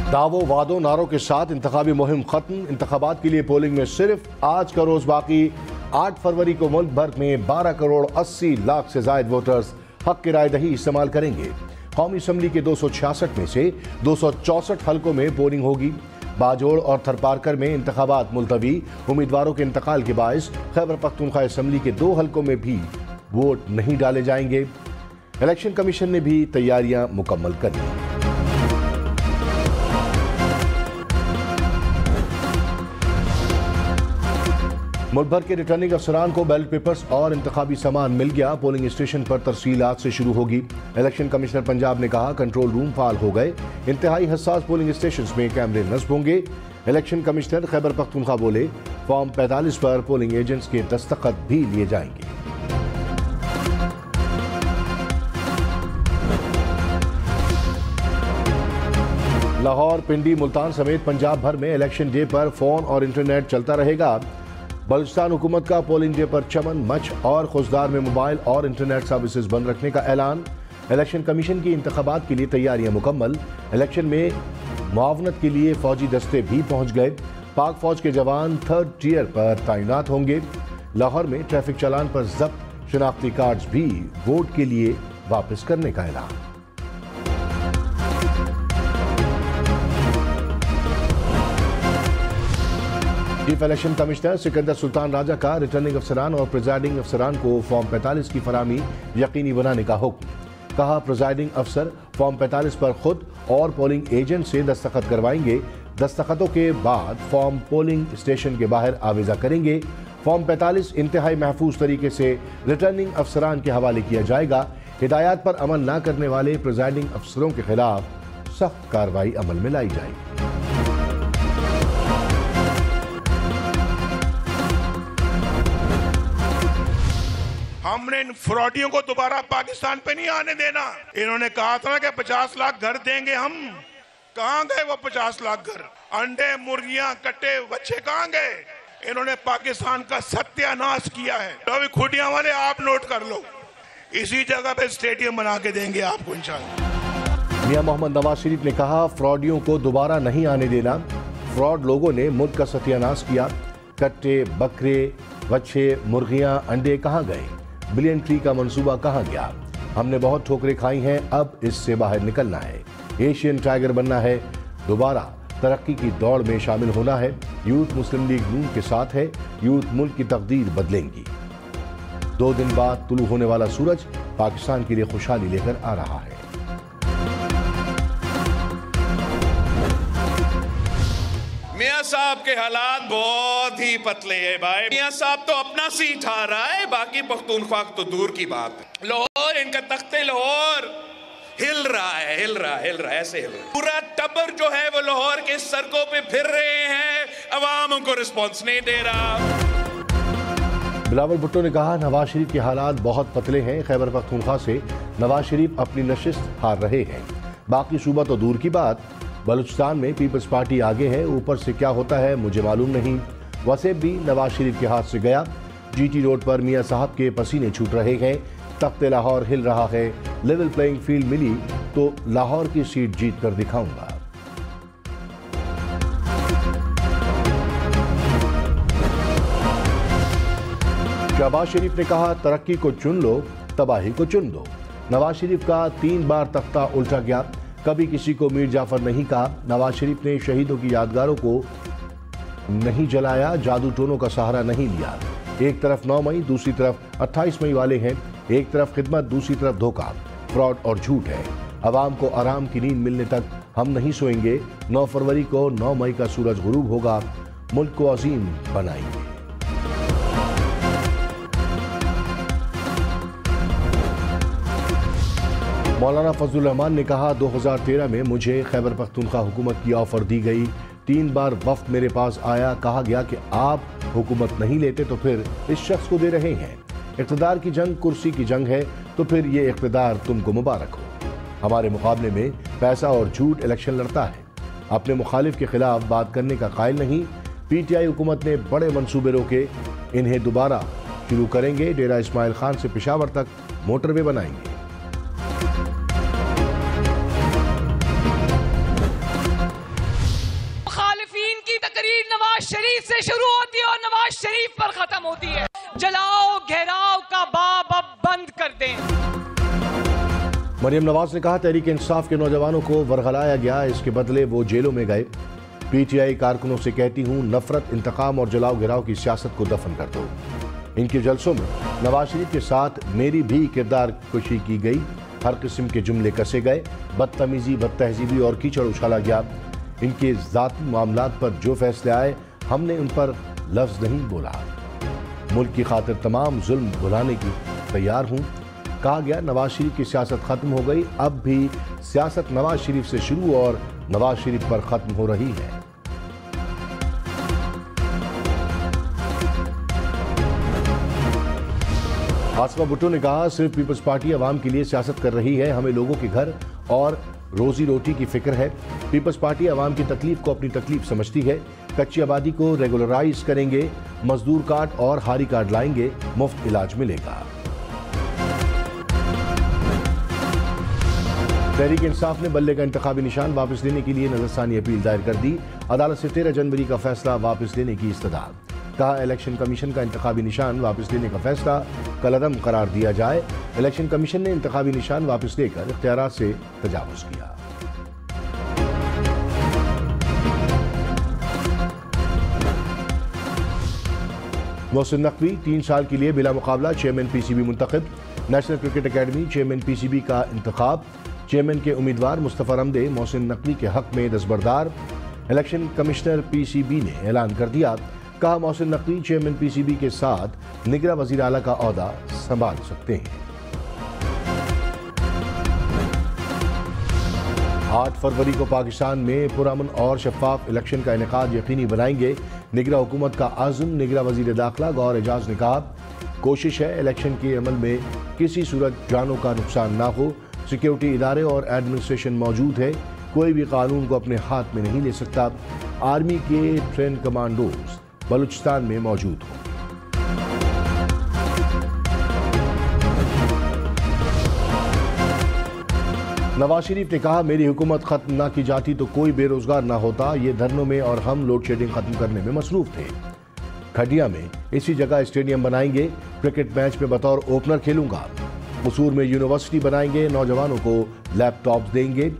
दावों वादों नारों के साथ इंतखाबी मुहिम खत्म। इंतखाबात के लिए पोलिंग में सिर्फ आज का रोज बाकी। 8 फरवरी को मुल्क भर में 12 करोड़ 80 लाख से जायद वोटर्स हक की राय दही इस्तेमाल करेंगे। कौमी असम्बली के 266 में से 264 हलकों में पोलिंग होगी। बाजोड़ और थरपारकर में इंतखाबात मुलतवी। उम्मीदवारों के इंतकाल के बायस खैबर पख्तूनख्वा असम्बली के 2 हलकों में भी वोट नहीं डाले जाएंगे। इलेक्शन कमीशन ने भी तैयारियां मुकम्मल कर ली। मुल्क भर के रिटर्निंग अफसरान को बैलेट पेपर्स और इंतखाबी सामान मिल गया। पोलिंग स्टेशन पर तरसील आज से शुरू होगी। इलेक्शन कमिश्नर पंजाब ने कहा कंट्रोल रूम फाल हो गए। इंतहाई हसास पोलिंग स्टेशन में कैमरे नस्ब होंगे। इलेक्शन कमिश्नर खैबर पख्तूनख्वा बोले फॉर्म 45 पर पोलिंग एजेंट्स के दस्तखत भी लिए जाएंगे। लाहौर, पिंडी, मुल्तान समेत पंजाब भर में इलेक्शन डे पर फोन और इंटरनेट चलता रहेगा। बलूचिस्तान हुकूमत का पोलिंग डे पर चमन, मच और खुशदार में मोबाइल और इंटरनेट सर्विसेज बंद रखने का ऐलान। इलेक्शन कमीशन की इंतखाबात के लिए तैयारियां मुकम्मल। इलेक्शन में मुआवनत के लिए फौजी दस्ते भी पहुंच गए। पाक फौज के जवान 3rd टियर पर तैनात होंगे। लाहौर में ट्रैफिक चालान पर जब्त शनाख्ती कार्ड्स भी वोट के लिए वापस करने का ऐलान। Chief election commissioner Sikandar Sultan Raja का रिटर्निंग अफसरान और प्रिजाइडिंग अफसरान को फॉर्म 45 की फराहमी यकीनी बनाने का हुक्म। कहा प्रिजाइडिंग अफसर फॉर्म 45 पर खुद और पोलिंग एजेंट से दस्तखत करवाएंगे। दस्तखतों के बाद फॉर्म पोलिंग स्टेशन के बाहर आवेजा करेंगे। फॉर्म 45 इंतहाई महफूज तरीके से रिटर्निंग अफसरान के हवाले किया जाएगा। हिदायत पर अमल न करने वाले प्रिजाइडिंग अफसरों के खिलाफ सख्त कार्रवाई अमल में लाई जाएगी। हमने इन फ्रॉडियों को दोबारा पाकिस्तान पे नहीं आने देना। इन्होंने कहा था कि 50 लाख घर देंगे हम। कहां गए वो 50 लाख घर? अंडे, मुर्गियां, कट्टे, बच्चे कहां गए? इन्होंने पाकिस्तान का सत्यानाश किया है। तो अभी खुटियां वाले आप नोट कर लो, इसी जगह पे स्टेडियम बना के देंगे आपको इंशाल्लाह। मियां मोहम्मद नवाज शरीफ ने कहा फ्रॉडियों को दोबारा नहीं आने देना। फ्रॉड लोगों ने मुल्क का सत्यानाश किया। कट्टे, बकरे, बच्चे, मुर्गियां, अंडे कहां गए? बिलियन ट्री का मंसूबा कहां गया? हमने बहुत ठोकरें खाई हैं, अब इससे बाहर निकलना है। एशियन टाइगर बनना है। दोबारा तरक्की की दौड़ में शामिल होना है। यूथ मुस्लिम लीग नून के साथ है। यूथ मुल्क की तकदीर बदलेंगी। 2 दिन बाद तुलू होने वाला सूरज पाकिस्तान के लिए खुशहाली लेकर आ रहा है। मियां साहब के हालात बहुत ही पतले हैं भाई। मियां साहब तो अपना सीट हार रहा है, बाकी पख्तूनख्वा तो दूर की बात है। लाहौर, इनका तख्ते लाहौर हिल रहा है, ऐसे हिल रहा है। पूरा टब्बर जो है वो लाहौर के सड़कों पे फिर रहे हैं। अवाम उनको रिस्पॉन्स नहीं दे रहा। बिलावल भुट्टो ने कहा नवाज शरीफ के हालात बहुत पतले हैं। खैबर पख्तूनख्वा से नवाज शरीफ अपनी नशिस्त हार रहे हैं, बाकी सूबा तो दूर की बात। बलूचिस्तान में पीपल्स पार्टी आगे है, ऊपर से क्या होता है मुझे मालूम नहीं। वसेब भी नवाज शरीफ के हाथ से गया। GT रोड पर मियां साहब के पसीने छूट रहे हैं। तख्ते लाहौर हिल रहा है। लेवल प्लेइंग फील्ड मिली तो लाहौर की सीट जीत कर दिखाऊंगा। शहबाज शरीफ ने कहा तरक्की को चुन लो, तबाही को चुन दो। नवाज शरीफ का 3 बार तख्ता उल्टा गया। कभी किसी को मीर जाफर नहीं कहा। नवाज शरीफ ने शहीदों की यादगारों को नहीं जलाया, जादू टोनों का सहारा नहीं लिया। एक तरफ 9 मई, दूसरी तरफ 28 मई वाले हैं। एक तरफ खिदमत, दूसरी तरफ धोखा, फ्रॉड और झूठ है। अवाम को आराम की नींद मिलने तक हम नहीं सोएंगे। 9 फरवरी को 9 मई का सूरज गुरूब होगा। मुल्क को अजीम बनाएंगे। मौलाना फजलुर रहमान ने कहा 2013 में मुझे खैबर पख्तूनख्वा हुकूमत की ऑफर दी गई। 3 बार वफ्द मेरे पास आया, कहा गया कि आप हुकूमत नहीं लेते तो फिर इस शख्स को दे रहे हैं। इक़्तिदार की जंग कुर्सी की जंग है, तो फिर ये इक़्तिदार तुमको मुबारक हो। हमारे मुकाबले में पैसा और झूठ इलेक्शन लड़ता है। अपने मुखालिफ के खिलाफ बात करने का कायल नहीं। PTI हुकूमत ने बड़े मंसूबे रोके, इन्हें दोबारा शुरू करेंगे। डेरा इस्माइल खान से पेशावर तक मोटरवे बनाएंगे। नवाज शरीफ से शुरू होती है और नवाज शरीफ पर खत्म होती है। जलाओ घेराव का बाब अब बंद कर दें। मरियम नवाज ने कहा तहरीक इंसाफ के नौजवानों को वरगलाया गया, इसके बदले वो जेलों में गए। पीटीआई कारकुनों से कहती हूँ नफरत, इंतकाम और जलाओ गिराव की सियासत को दफन कर दो। इनके जलसों में नवाज शरीफ के साथ मेरी भी किरदार कुशी की गई, हर किस्म के जुमले कसे गए, बदतमीजी, बदतहजीबी और कीचड़ उछाला गया। इनके ज़ाती मामलात पर जो फैसले आए हमने उन पर लफ्ज़ नहीं बोला। मुल्क की खातिर तमाम जुल्म भुलाने की तैयार हूँ। कहा गया नवाज शरीफ की सियासत खत्म हो गई, अब भी सियासत नवाज शरीफ से शुरू और नवाज शरीफ पर खत्म हो रही है। आसमा भुट्टो ने कहा सिर्फ पीपल्स पार्टी अवाम के लिए सियासत कर रही है, हमें लोगों के घर और रोजी रोटी की फिक्र है। पीपल्स पार्टी अवाम की तकलीफ को अपनी तकलीफ समझती है। कच्ची आबादी को रेगुलराइज करेंगे, मजदूर कार्ड और हारी कार्ड लाएंगे, मुफ्त इलाज मिलेगा। तहरीक इंसाफ ने बल्ले का इंतखाबी निशान वापस लेने के लिए नजरसानी अपील दायर कर दी। अदालत से 13 जनवरी का फैसला वापस लेने की इस्तदा। कहा इलेक्शन कमीशन का इंतखाबी निशान वापस लेने का फैसला कलअदम करार दिया जाए। इलेक्शन कमीशन ने इंतखाबी निशान वापस लेकर इख्तियारात से तजावुज किया। मोहसिन नकवी 3 साल के लिए बिला मुकाबला चेयरमैन पीसीबी मुंतखब। National cricket academy chairman PCB का इंतखाब। चेयरमैन के उम्मीदवार मुस्तफा रमदे मोहसिन नकवी के हक में दस्तबरदार। इलेक्शन कमिश्नर पीसीबी ने ऐलान कर दिया। कहा मोहसिन नकवी चेयरमैन पीसीबी के साथ निगरां वज़ीर आला का ओहदा संभाल सकते हैं। 8 फरवरी को पाकिस्तान में पुरअमन और शफाफ इलेक्शन का इनेकाद यकीनी बनाएंगे, निगरां हुकूमत का आज़म। निगरां वज़ीर दाखिला गौर एजाज ने कहा कोशिश है इलेक्शन के अमल में किसी सूरत जानों का नुकसान ना हो। सिक्योरिटी इदारे और एडमिनिस्ट्रेशन मौजूद है, कोई भी कानून को अपने हाथ में नहीं ले सकता। आर्मी के ट्रेन कमांडोज बलूचिस्तान में मौजूद हो। नवाज शरीफ ने कहा मेरी हुकूमत खत्म ना की जाती तो कोई बेरोजगार ना होता। ये धरनों में और हम लोड शेडिंग खत्म करने में मसरूफ थे। खटिया में इसी जगह स्टेडियम बनाएंगे, क्रिकेट मैच में बतौर ओपनर खेलूंगा। कसूर में यूनिवर्सिटी बनाएंगे, नौजवानों को लैपटॉप देंगे।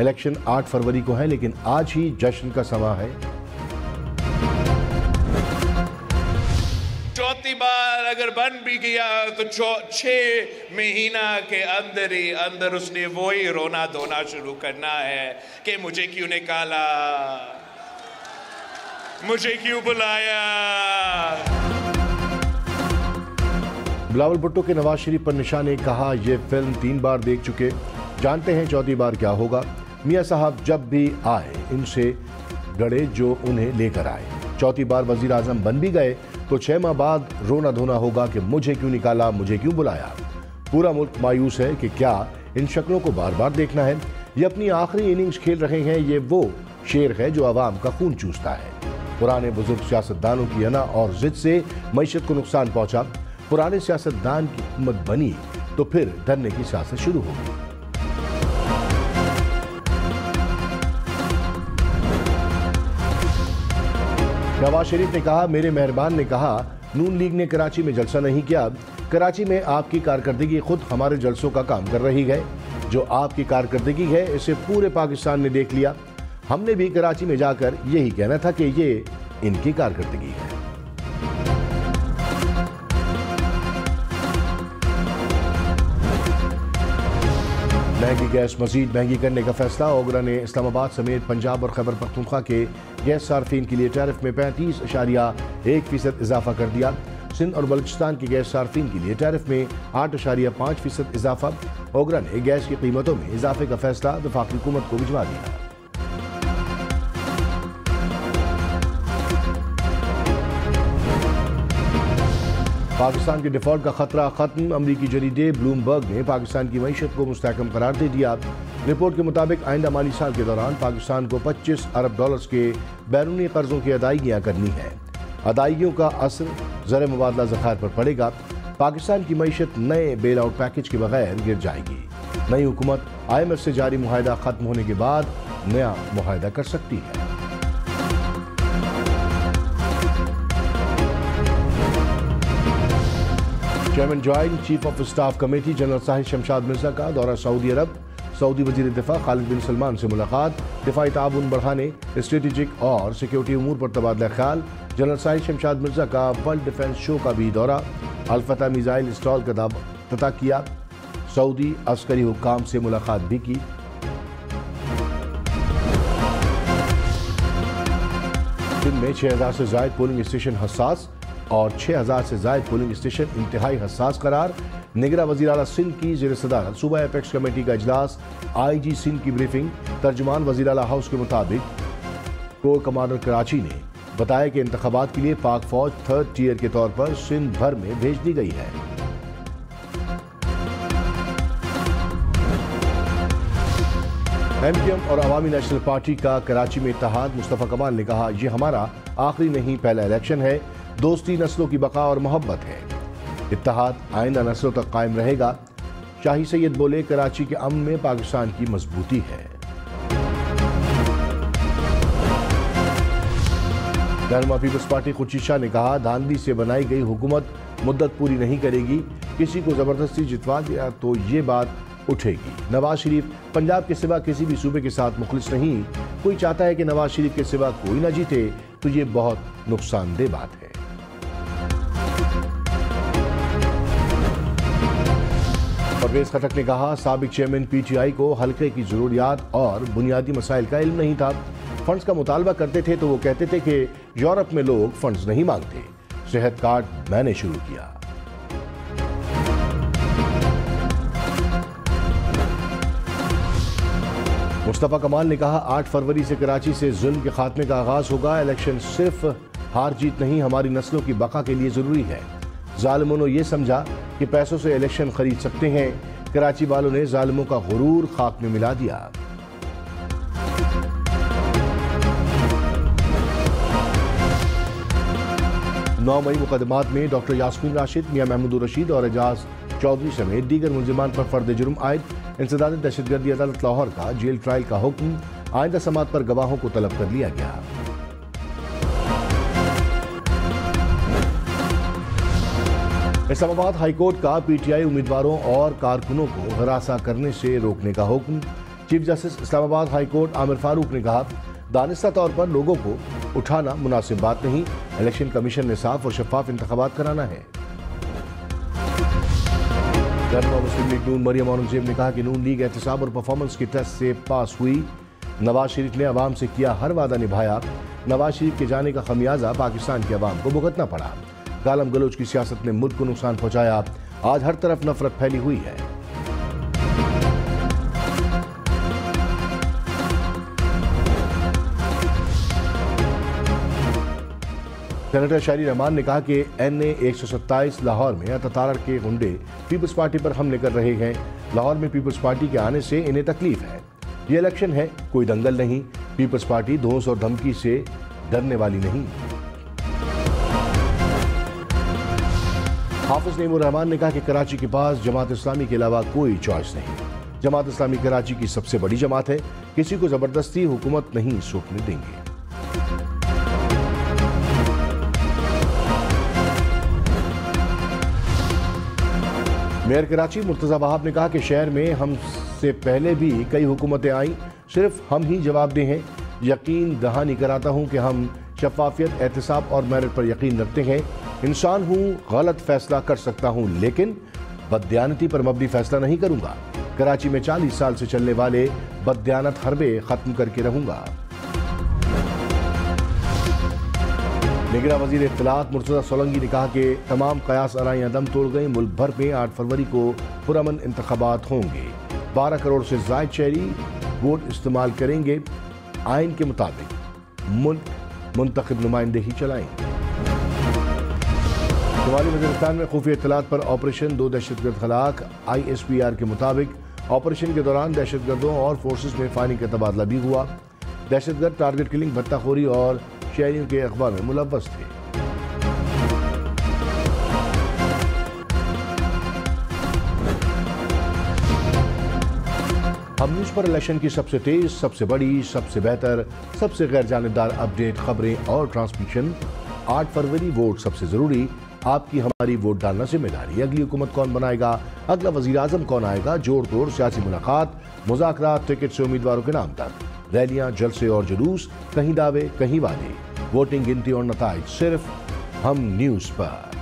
इलेक्शन 8 फरवरी को है लेकिन आज ही जश्न का समा है। चौथी बार अगर बन भी गया तो 6 महीना के अंदर ही अंदर उसने वही रोना धोना शुरू करना है कि मुझे क्यों निकाला, मुझे क्यों बुलाया। बिलावल भुट्टो के नवाज शरीफ पर निशाने। कहा यह फिल्म 3 बार देख चुके, जानते हैं चौथी बार क्या होगा। मियां साहब जब भी आए इनसे डरे जो उन्हें लेकर आए। चौथी बार वजीर आजम बन भी गए तो 6 माह बाद रोना धोना होगा कि मुझे क्यों निकाला, मुझे क्यों बुलाया। पूरा मुल्क मायूस है कि क्या इन शक्लों को बार बार देखना है। ये अपनी आखिरी इनिंग्स खेल रहे हैं। ये वो शेर है जो आवाम का खून चूसता है। पुराने बुजुर्ग सियासतदानों की अना और जिद से मईशत को नुकसान पहुंचा। पुराने सियासतदान की हुकूमत बनी तो फिर डरने की सियासत शुरू होगी। नवाज शरीफ ने कहा मेरे मेहरबान ने कहा नून लीग ने कराची में जलसा नहीं किया। कराची में आपकी कारकर्दगी खुद हमारे जलसों का काम कर रही है। जो आपकी कारकर्दगी है इसे पूरे पाकिस्तान ने देख लिया। हमने भी कराची में जाकर यही कहना था कि ये इनकी कारकर्दगी है। महंगी गैस मजीद महंगी करने का फैसला। ओगरा ने इस्लामाबाद समेत पंजाब और खैबर पख्तूनख्वा के गैस सार्फिन के लिए टैरिफ में 35.1% इजाफा कर दिया। सिंध और बलूचिस्तान की गैस सार्फिन के लिए टैरिफ में 8.5% इजाफा। ओगरा ने गैस की कीमतों में इजाफे का फैसला वफाकी हुकूमत को भिजवा दिया। पाकिस्तान के डिफॉल्ट का खतरा खत्म। अमरीकी जरीदे ब्लूमबर्ग ने पाकिस्तान की मईशत को मुस्तहकम करार दे दिया। रिपोर्ट के मुताबिक आइंदा माली साल के दौरान पाकिस्तान को $25 अरब के बैरूनी कर्जों की अदायगियां करनी है। अदायगियों का असर ज़र मुबादला ज़खायर पर पड़ेगा। पाकिस्तान की मईशत नए बेल आउट पैकेज के बगैर गिर जाएगी। नई हुकूमत IMF से जारी मुआहदा खत्म होने के बाद नया मुआहदा कर सकती है। Chairman joint chief of staff committee general Sahib Shamshad Mirza का दौरा सऊदी अरब। सऊदी वजीर दिफा खालिद बिन सलमान से मुलाकात। दिफाई ताउन बढ़ाने, स्ट्रेटेजिक और सिक्योरिटी उमूर पर तबादला ख्याल। जनरल साहिब शमशाद मिर्जा का वर्ल्ड डिफेंस शो का भी दौरा। अल-फतह मिसाइल इंस्टॉल का पता किया। सऊदी अस्करी हुक्काम से मुलाकात भी की। दिन में 6000 से जायद पोलिंग स्टेशन हसास और 6000 से जायद पोलिंग स्टेशन इंतहाई हसास करार। निगरान वज़ीर आला सिंध की ज़ेर सदारत सूबा एपेक्स कमेटी का इजलास। IG सिंध की ब्रीफिंग। तर्जुमान वज़ीर आला हाउस के मुताबिक कोर कमांडर कराची ने बताया कि इंतखाबात के लिए पाक फौज 3rd टियर के तौर पर सिंध भर में भेज दी गई है। MPM और अवामी नेशनल पार्टी का कराची में इत्तेहाद। मुस्तफ़ा कमाल ने कहा, यह हमारा आखिरी नहीं पहला इलेक्शन है। दोस्ती नस्लों की बका और मोहब्बत है। इत्तेहाद आइंदा नस्लों तक कायम रहेगा। शाही सैयद बोले, कराची के अमन में पाकिस्तान की मजबूती है। रहनुमा पीपल्स पार्टी खुर्शीद शाह ने कहा, धांधली से बनाई गई हुकूमत मुद्दत पूरी नहीं करेगी। किसी को जबरदस्ती जितवा दिया तो ये बात उठेगी। नवाज शरीफ पंजाब के सिवा किसी भी सूबे के साथ मुखलिस नहीं। कोई चाहता है कि नवाज शरीफ के सिवा कोई ना जीते तो ये बहुत नुकसानदेह बात है। परवेज खटक ने कहा, साबिक चेयरमैन PTI को हल्के की जरूरियात और बुनियादी मसाइल का इल्म नहीं था। फंड्स का मुतालबा करते थे तो वो कहते थे कि यूरोप में लोग फंड्स नहीं मांगते। सेहत कार्ड मैंने शुरू किया। मुस्तफ़ा कमाल ने कहा, 8 फरवरी से कराची से जुल्म के खात्मे का आगाज होगा। इलेक्शन सिर्फ हार जीत नहीं, हमारी नस्लों की बका के लिए जरूरी है। जालिमों ने यह समझा कि पैसों से इलेक्शन खरीद सकते हैं। कराची वालों ने जालिमों का गुरूर खाक में मिला दिया। नौ मई मुकदमात में डॉक्टर यास्मीन राशिद, मियां महमूद रशीद और एजाज चौधरी समेत दीगर मुलजिमान पर फर्द जुर्म आयद। इंसदाद दहशतगर्दी अदालत लाहौर का जेल ट्रायल का हुक्म। आइंदा समात पर गवाहों को तलब कर लिया गया। इस्लामाबाद हाईकोर्ट का PTI उम्मीदवारों और कारकुनों को हरासा करने से रोकने का हुक्म। Chief justice Islamabad high court Aamir Farooq ने कहा, दानिस्ता तौर पर लोगों को उठाना मुनासिब बात नहीं। इलेक्शन कमीशन ने साफ और शफाफ इंतखाबात कराना है। रहनुमा मुस्लिम लीग नून मरियम औरंगजेब ने कहा कि नून लीग एहतिसाब और परफॉर्मेंस की टेस्ट से पास हुई। नवाज शरीफ ने अवाम से किया हर वादा निभाया। नवाज शरीफ के जाने का खमियाजा पाकिस्तान की अवाम को भुगतना पड़ा। गालम गलोच की सियासत ने मुल्क को नुकसान पहुंचाया। आज हर तरफ नफरत फैली हुई है। सेनेटर शायरी रहमान ने कहा कि NA 127 लाहौर में अतातार के गुंडे पीपल्स पार्टी पर हमले कर रहे हैं। लाहौर में पीपल्स पार्टी के आने से इन्हें तकलीफ है। ये इलेक्शन है, कोई दंगल नहीं। पीपल्स पार्टी धौंस और धमकी से डरने वाली नहीं। हाफिज नईमुर रहमान ने कहा कि कराची के पास जमात इस्लामी के अलावा कोई चॉइस नहीं। जमात इस्लामी कराची की सबसे बड़ी जमात है। किसी को जबरदस्ती हुकूमत नहीं सोचने देंगे। मेयर कराची मुर्तजा वहाब ने कहा कि शहर में हमसे पहले भी कई हुकूमतें आईं, सिर्फ हम ही जवाबदेह हैं। यकीन दहानी कराता हूं कि हम शफाफियत, एहतिसाब और मेरिट पर यकीन रखते हैं। इंसान हूं, गलत फैसला कर सकता हूं, लेकिन बददियानती पर मबनी फैसला नहीं करूंगा। कराची में 40 साल से चलने वाले बददियानत हरबे खत्म करके रहूंगा। निगरान वजीर इत्तलात मुर्तजा सोलंकी ने कहा कि तमाम कयास आराइयां दम तोड़ गई। मुल्क भर में 8 फरवरी को पुरअमन इंतखाबात होंगे। 12 करोड़ से जायद शहरी वोट इस्तेमाल करेंगे। आइन के मुताबिक मुल्क मुंतखब नुमाइंदगी चलाएंगे। शुमाली वज़ीरिस्तान में खुफिया इत्तलात पर ऑपरेशन, 2 दहशतगर्द हलाक। ISPR के मुताबिक ऑपरेशन के दौरान दहशतगर्दों और फोर्सेस में फायरिंग का तबादला भी हुआ। दहशतगर्द टारगेट किलिंग, भत्ताखोरी और शहरियों के अखबार में मुलव्वस थे। हम न्यूज पर इलेक्शन की सबसे तेज, सबसे बड़ी, सबसे बेहतर, सबसे गैर जानिबदार अपडेट, खबरें और ट्रांसमिशन। 8 फरवरी वोट सबसे जरूरी। आपकी हमारी वोट डालना जिम्मेदारी। अगली हुकूमत कौन बनाएगा, अगला वजीर आजम कौन आएगा, जोड़ तोड़ सियासी मुलाकात, मुज़ाकरात, टिकट से उम्मीदवारों के नाम तक, रैलियां, जलसे और जुलूस, कहीं दावे कहीं वादे, वोटिंग, गिनती और नताइज सिर्फ हम न्यूज पर।